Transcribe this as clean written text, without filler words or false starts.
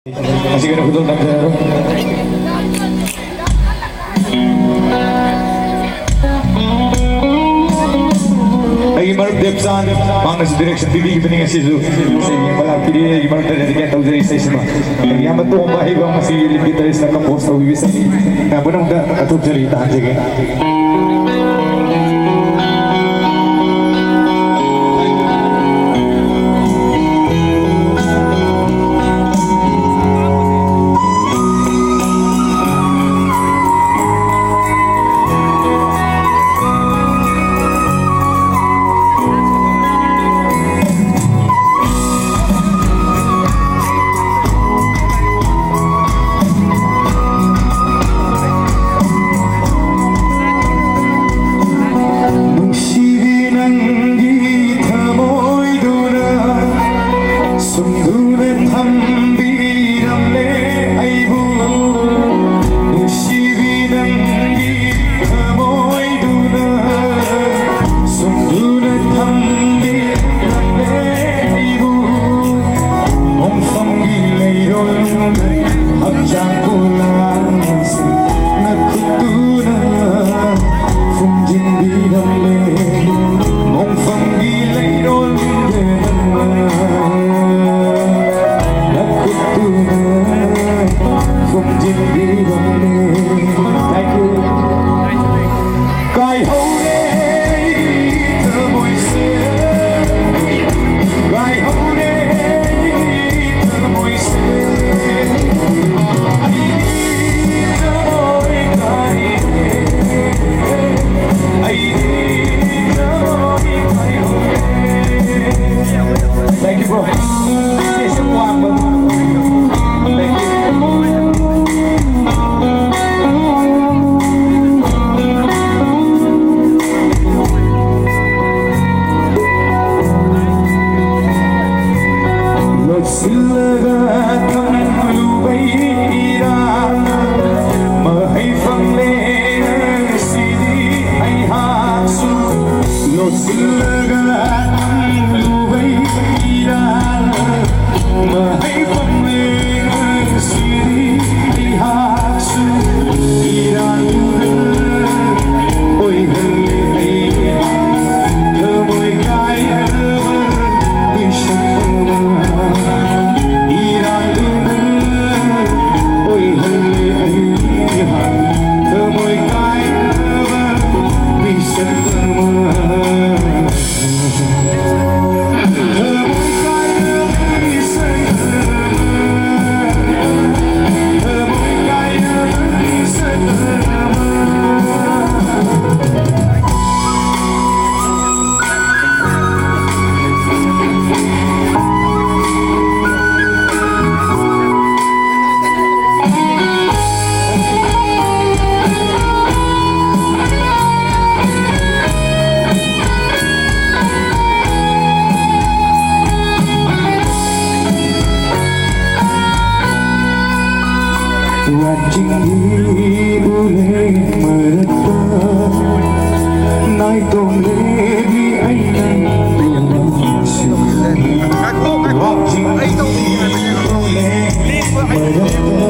Masih kena betul tak saya. Lagi maruk Depsan, mana si direction TV kita dengan situ. Saya malam kini lagi maruk dari kita tahu dari saya semua. Yang betul baik bang masih lebih dari sana kompos tahu bisa ni. Nah benar dah atau cerita aja kan. Watching you boleh meretap naik lagi ainan watching you boleh meretap